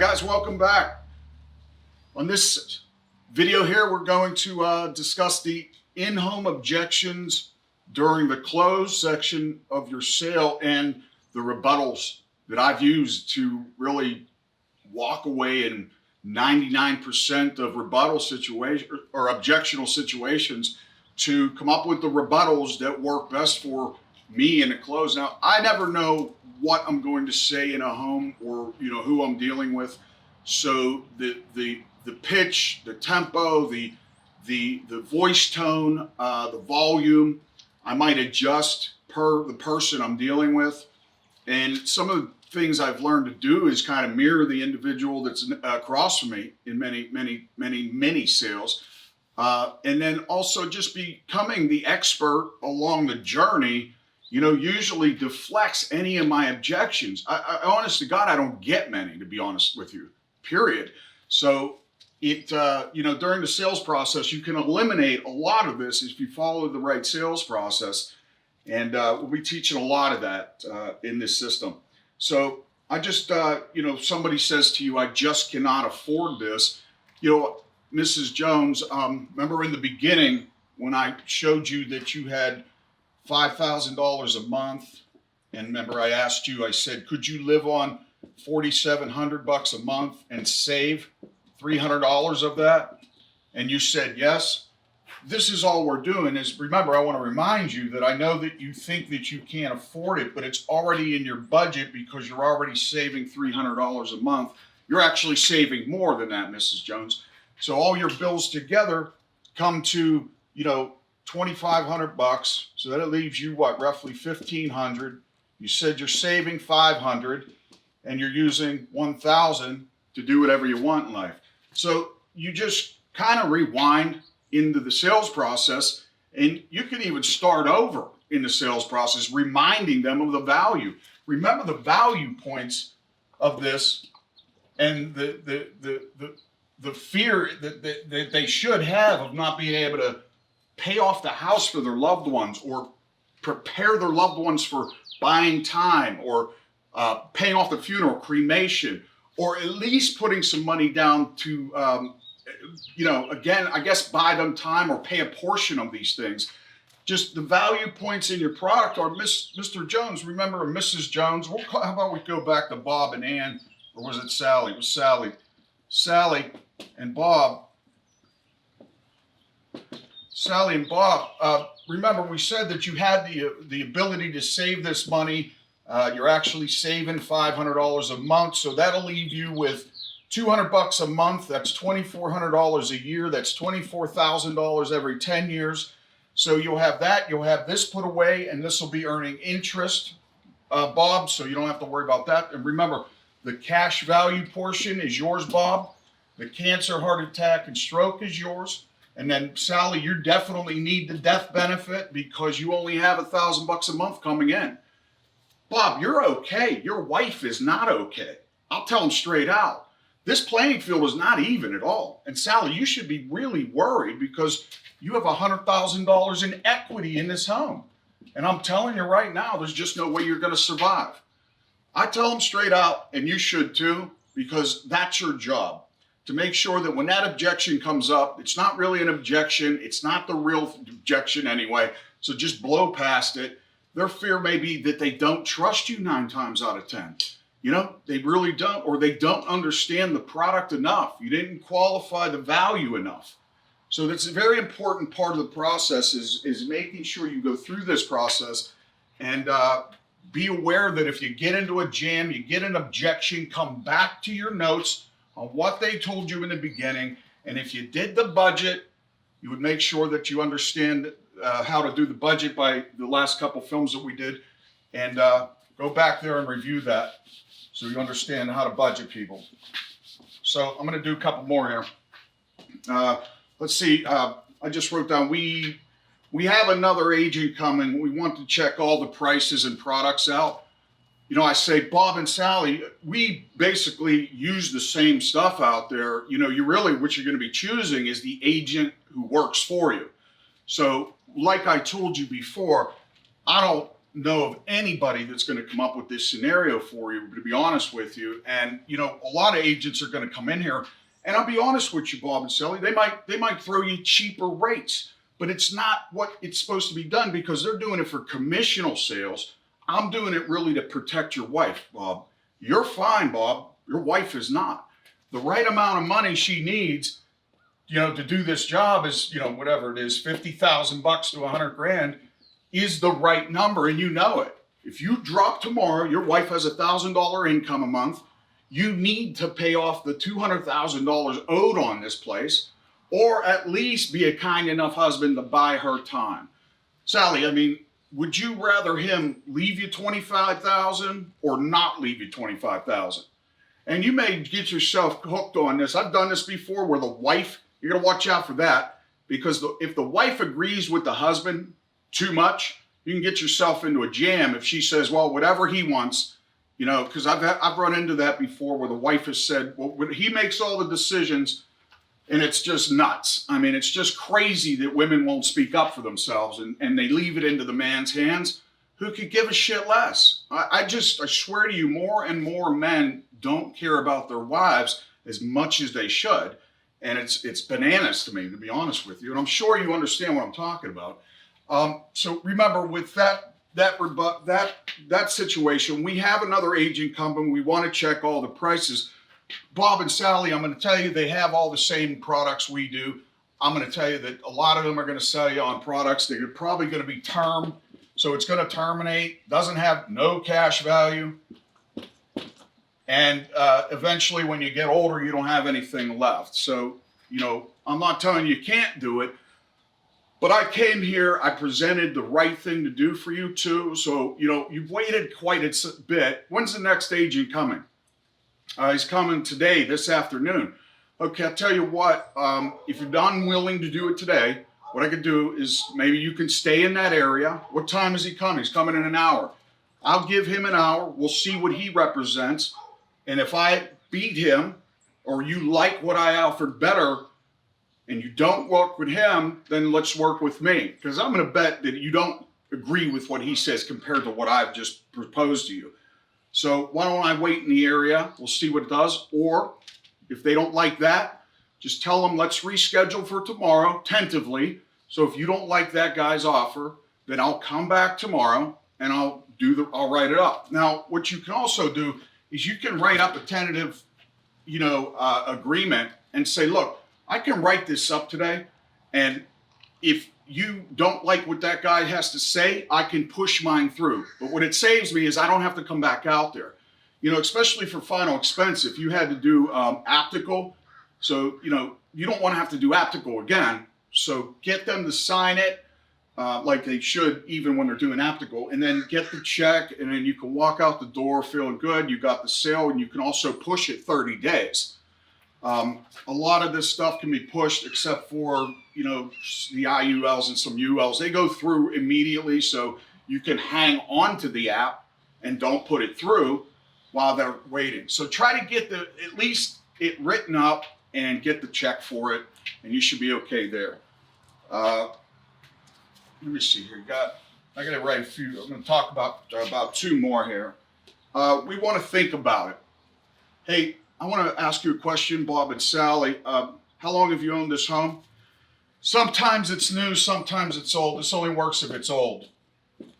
guys, welcome back. On this video here, we're going to discuss the in-home objections during the close section of your sale and the rebuttals that I've used to really walk away in 99% of rebuttal situations or objectional situations to come up with the rebuttals that work best for me in a close. Now, I never know what I'm going to say in a home or who I'm dealing with. So the pitch, the tempo, the voice tone, the volume, I might adjust per the person I'm dealing with. And some of the things I've learned to do is kind of mirror the individual that's across from me in many sales. And then also just becoming the expert along the journey, usually deflects any of my objections. I honest to God, I don't get many, to be honest with you, period. So it, during the sales process, you can eliminate a lot of this if you follow the right sales process. And we'll be teaching a lot of that in this system. So I just, somebody says to you, I just cannot afford this. Mrs. Jones, remember in the beginning when I showed you that you had $5,000 a month, and remember I asked you, I said, could you live on $4,700 a month and save $300 of that? And you said yes. This is all we're doing is, remember, I want to remind you that I know that you think that you can't afford it, but it's already in your budget because you're already saving $300 a month. You're actually saving more than that, Mrs. Jones. So all your bills together come to, $2,500. So that leaves you what, roughly $1,500. You said you're saving $500 and you're using $1,000 to do whatever you want in life. So you just kind of rewind into the sales process, and you can even start over in the sales process, reminding them of the value. Remember the value points of this and the fear that they should have of not being able to pay off the house for their loved ones or prepare their loved ones for buying time or paying off the funeral, cremation, or at least putting some money down to, again, I guess buy them time or pay a portion of these things. Just the value points in your product are Mr. Jones, remember, Mrs. Jones. How about we go back to Bob and Ann, or was it Sally? It was Sally. Sally and Bob. Sally and Bob, remember we said that you had the ability to save this money. You're actually saving $500 a month, so that'll leave you with $200 a month. That's $2,400 a year. That's $24,000 every 10 years. So you'll have that. You'll have this put away, and this will be earning interest, Bob, so you don't have to worry about that. And remember, the cash value portion is yours, Bob. The cancer, heart attack, and stroke is yours. And then, Sally, you definitely need the death benefit because you only have $1,000 a month coming in. Bob, you're okay. Your wife is not okay. I'll tell them straight out. This playing field is not even at all. And Sally, you should be really worried because you have $100,000 in equity in this home. And I'm telling you right now, there's just no way you're going to survive. I tell them straight out, and you should too, because that's your job. To make sure that when that objection comes up, it's not really an objection. It's not the real objection anyway. So just blow past it. Their fear may be that they don't trust you 9 times out of 10. They really don't, or they don't understand the product enough. You didn't qualify the value enough. So that's a very important part of the process is making sure you go through this process and be aware that if you get into a jam, you get an objection, come back to your notes on what they told you in the beginning. And if you did the budget, you would make sure that you understand how to do the budget by the last couple films that we did. And go back there and review that so you understand how to budget people. So I'm going to do a couple more here. Let's see. I just wrote down, we have another agent coming. We want to check all the prices and products out. I say, Bob and Sally, we basically use the same stuff out there. You really, what you're going to be choosing is the agent who works for you. So like I told you before, I don't know of anybody that's going to come up with this scenario for you, to be honest with you. And, you know, a lot of agents are going to come in here, and I'll be honest with you, Bob and Sally, they might throw you cheaper rates, but it's not what it's supposed to be done, because they're doing it for commissional sales. I'm doing it really to protect your wife, Bob. You're fine, Bob. Your wife is not. The right amount of money she needs, you know, to do this job is, you know, whatever it is, $50,000 to $100,000 is the right number, and you know it. If you drop tomorrow, your wife has $1,000 income a month, you need to pay off the $200,000 owed on this place, or at least be a kind enough husband to buy her time. Sally, I mean, would you rather him leave you $25,000 or not leave you $25,000? And you may get yourself hooked on this. I've done this before where the wife, you're going to watch out for that, because if the wife agrees with the husband too much, you can get yourself into a jam if she says, well, whatever he wants, you know, because I've run into that before where the wife has said, well, when he makes all the decisions, and it's just nuts. I mean, it's just crazy that women won't speak up for themselves, and they leave it into the man's hands, who could give a shit less. I swear to you, more and more men don't care about their wives as much as they should. And it's bananas to me, to be honest with you. And I'm sure you understand what I'm talking about. So remember, with that situation, we have another agent coming. We want to check all the prices. Bob and Sally, I'm going to tell you, they have all the same products we do. I'm going to tell you that a lot of them are going to sell you on products that are probably going to be term. So it's going to terminate, doesn't have no cash value. And eventually when you get older, you don't have anything left. So, you know, I'm not telling you can't do it, but I came here, I presented the right thing to do for you too. So, you know, you've waited quite a bit. When's the next agent coming? He's coming today, this afternoon. Okay, I'll tell you what, if you're unwilling to do it today, what I could do is maybe you can stay in that area. What time is he coming? He's coming in an hour. I'll give him an hour. We'll see what he represents. And if I beat him, or you like what I offered better, and you don't work with him, then let's work with me. Because I'm going to bet that you don't agree with what he says compared to what I've just proposed to you. So why don't I wait in the area? We'll see what it does. Or if they don't like that, just tell them let's reschedule for tomorrow, tentatively. So if you don't like that guy's offer, then I'll come back tomorrow and I'll write it up. Now, what you can also do is you can write up a tentative, you know, agreement and say, look, I can write this up today, and if you don't like what that guy has to say, I can push mine through. But what it saves me is I don't have to come back out there. You know, especially for final expense, if you had to do optical, so, you know, you don't want to have to do optical again. So get them to sign it like they should, even when they're doing optical, and then get the check, and then you can walk out the door feeling good. You got the sale, and you can also push it 30 days. A lot of this stuff can be pushed except for, you know, the IULs and some ULs. They go through immediately, so you can hang on to the app and don't put it through while they're waiting. So try to get at least it written up and get the check for it, and you should be okay there. Let me see here. I got to write a few. I'm going to talk about two more here. We want to think about it. Hey, I want to ask you a question, Bob and Sally. How long have you owned this home? Sometimes it's new, sometimes it's old. This only works if it's old.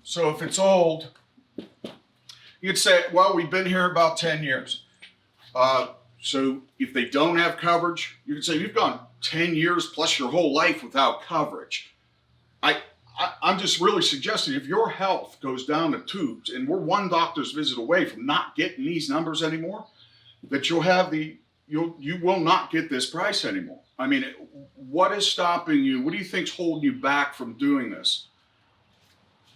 So if it's old, you could say, well, we've been here about 10 years. So if they don't have coverage, you could say you've gone 10 years plus your whole life without coverage. I'm just really suggesting if your health goes down the tubes, and we're one doctor's visit away from not getting these numbers anymore, that you will not get this price anymore. I mean, what is stopping you? What do you think's holding you back from doing this?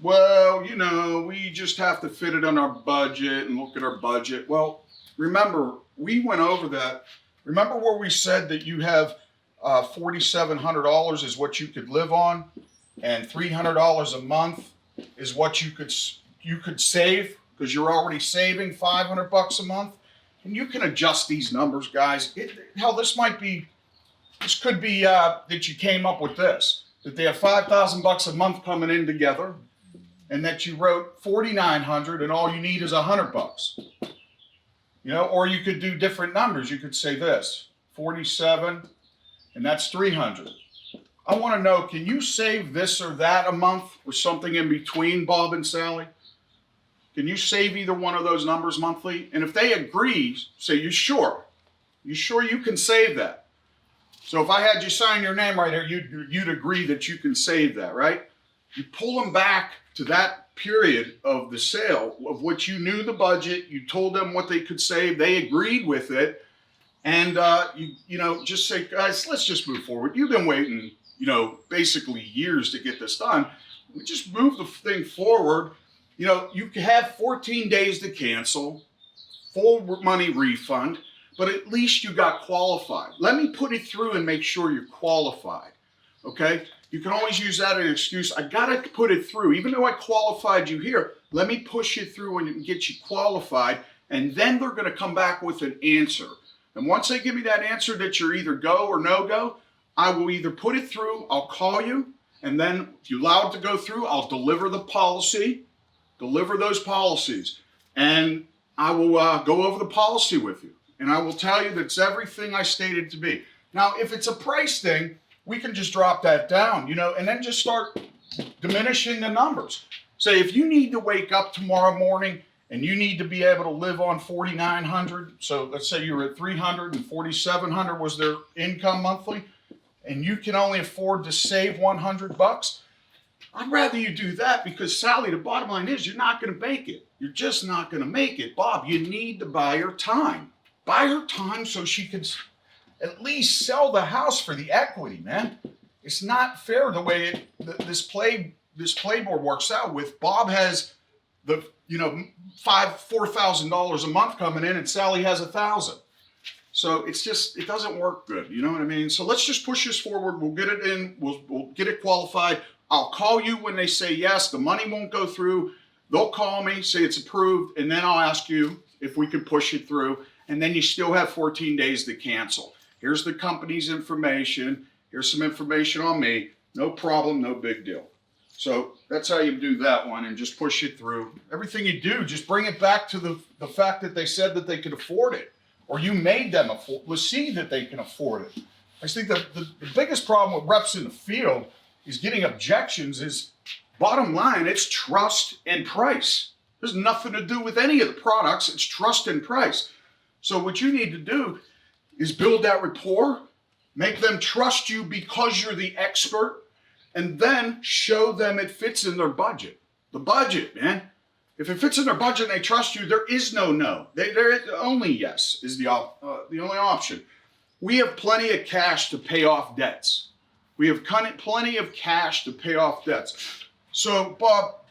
Well, you know, we just have to fit it on our budget and look at our budget. Well, remember, we went over that. Remember where we said that you have $4,700 is what you could live on, and $300 a month is what you could save, because you're already saving $500 a month. And you can adjust these numbers, guys. Hell, this could be that you came up with this, that they have $5,000 a month coming in together, and that you wrote 4,900 and all you need is $100. You know, or you could do different numbers. You could say this, 47, and that's 300. I want to know, can you save this or that a month or something in between, Bob and Sally? Can you save either one of those numbers monthly? And if they agree, say, you sure? You sure you can save that? So if I had you sign your name right here, you'd agree that you can save that, right? You pull them back to that period of the sale of what you knew the budget, you told them what they could save, they agreed with it, and you know, just say, guys, let's just move forward. You've been waiting, you know, basically years to get this done. We just move the thing forward. You know, you can have 14 days to cancel, full money refund, but at least you got qualified. Let me put it through and make sure you're qualified, okay? You can always use that as an excuse. I gotta put it through. Even though I qualified you here, let me push it through and get you qualified, and then they're gonna come back with an answer. And once they give me that answer that you're either go or no go, I will either put it through, I'll call you, and then if you allow it to go through, I'll deliver the policy, deliver those policies, and I will go over the policy with you. And I will tell you that it's everything I stated to be. Now, if it's a price thing, we can just drop that down, you know, and then just start diminishing the numbers. Say if you need to wake up tomorrow morning and you need to be able to live on 4,900, so let's say you were at 300 and 4,700 was their income monthly, and you can only afford to save $100, I'd rather you do that because, Sally, the bottom line is you're not going to make it. You're just not going to make it. Bob, you need to buy her time. Buy her time so she can at least sell the house for the equity, man. It's not fair the way this playboard works out with Bob has the, you know, $4,000 a month coming in and Sally has $1,000. So it's just, it doesn't work good. You know what I mean? So let's just push this forward. We'll get it in. We'll get it qualified. I'll call you when they say yes. The money won't go through. They'll call me, say it's approved, and then I'll ask you if we can push it through. And then you still have 14 days to cancel. Here's the company's information. Here's some information on me. No problem, no big deal. So that's how you do that one and just push it through. Everything you do, just bring it back to the fact that they said that they could afford it. Or you made them see that they can afford it. I think that the biggest problem with reps in the field is getting objections is, bottom line, it's trust and price. There's nothing to do with any of the products. It's trust and price. So what you need to do is build that rapport, make them trust you because you're the expert, and then show them it fits in their budget. The budget, man. If it fits in their budget and they trust you, there is no. There only yes is the only option. We have plenty of cash to pay off debts. We have plenty of cash to pay off debts. So, Bob,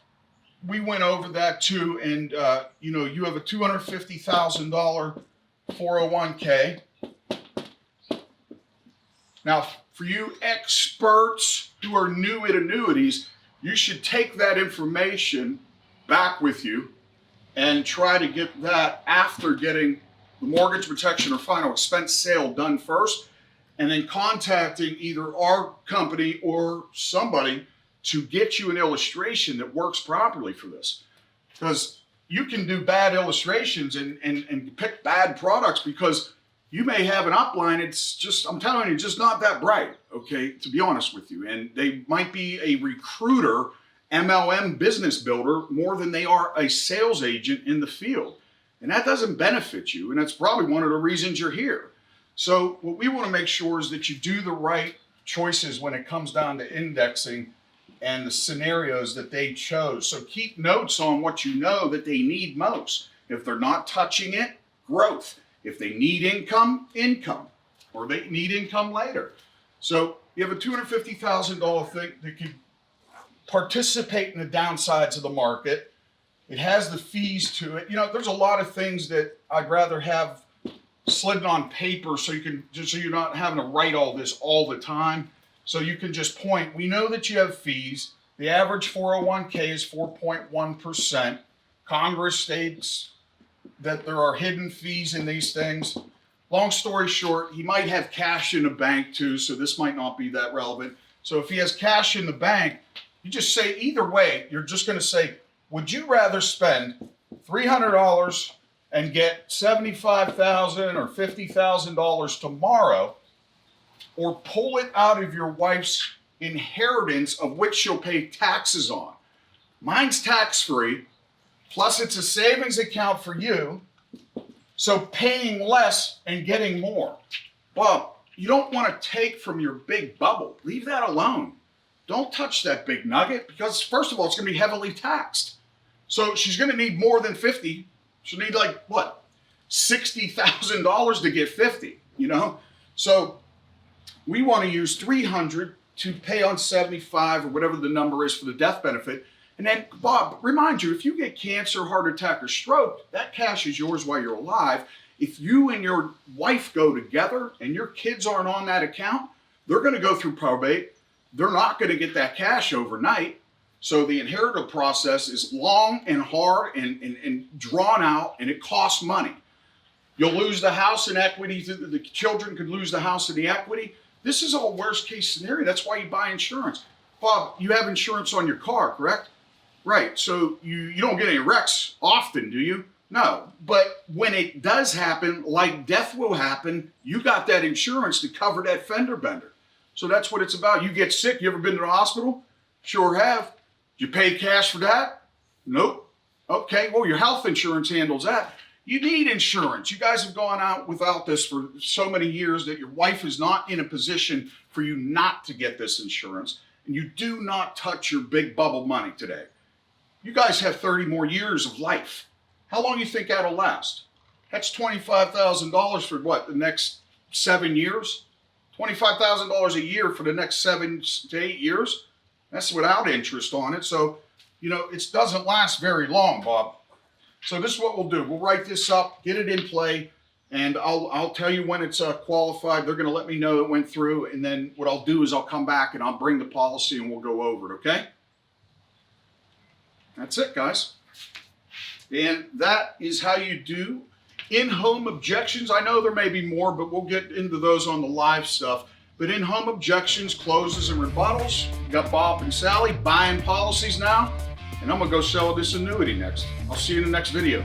we went over that too, and you know, you have a $250,000 401k. Now, for you experts who are new at annuities, you should take that information back with you and try to get that after getting the mortgage protection or final expense sale done first, and then contacting either our company or somebody to get you an illustration that works properly for this. Because you can do bad illustrations and pick bad products because you may have an upline. It's just, I'm telling you, just not that bright, okay, to be honest with you. And they might be a recruiter, MLM business builder, more than they are a sales agent in the field. And that doesn't benefit you. And that's probably one of the reasons you're here. So what we want to make sure is that you do the right choices when it comes down to indexing and the scenarios that they chose. So keep notes on what you know that they need most. If they're not touching it, growth. If they need income, or they need income later. So you have a $250,000 thing that can participate in the downsides of the market. It has the fees to it. You know, there's a lot of things that I'd rather have slid on paper so you can, just so you're not having to write all this all the time. So you can just point, we know that you have fees. The average 401k is 4.1%. Congress states that there are hidden fees in these things. Long story short, he might have cash in the bank too, so this might not be that relevant. So if he has cash in the bank, You just say either way, you're just going to say, would you rather spend $300 and get $75,000 or $50,000 tomorrow, or pull it out of your wife's inheritance of which she'll pay taxes on? Mine's tax-free, plus it's a savings account for you, so paying less and getting more. Well, you don't want to take from your big bubble. Leave that alone. Don't touch that big nugget, because first of all, it's going to be heavily taxed. So she's going to need more than 50. She'll need like, what, $60,000 to get 50, you know? So we want to use 300 to pay on 75 or whatever the number is for the death benefit. And then, Bob, remind you, if you get cancer, heart attack, or stroke, that cash is yours while you're alive. If you and your wife go together and your kids aren't on that account, they're going to go through probate. They're not going to get that cash overnight. So the inheritance process is long and hard and drawn out, and it costs money. You'll lose the house in equity. The children could lose the house in the equity. This is all worst case scenario. That's why you buy insurance. Bob, you have insurance on your car, correct? Right. So you don't get any wrecks often, do you? No. But when it does happen, like death will happen, you got that insurance to cover that fender bender. So that's what it's about. You get sick. You ever been to the hospital? Sure have. You pay cash for that? Nope. Okay, well, your health insurance handles that. You need insurance. You guys have gone out without this for so many years that your wife is not in a position for you not to get this insurance. And you do not touch your big bubble money today. You guys have 30 more years of life. How long do you think that'll last? That's $25,000 for what, the next 7 years? $25,000 a year for the next 7 to 8 years? That's without interest on it. So, you know, it doesn't last very long, Bob. So this is what we'll do. We'll write this up, get it in play, and I'll tell you when it's qualified. They're going to let me know it went through, and then what I'll do is I'll come back and I'll bring the policy and we'll go over it, okay? That's it, guys. And that is how you do in-home objections. I know there may be more, but we'll get into those on the live stuff. But in-home objections, closes, and rebuttals. You got Bob and Sally buying policies now, and I'm gonna go sell this annuity next. I'll see you in the next video.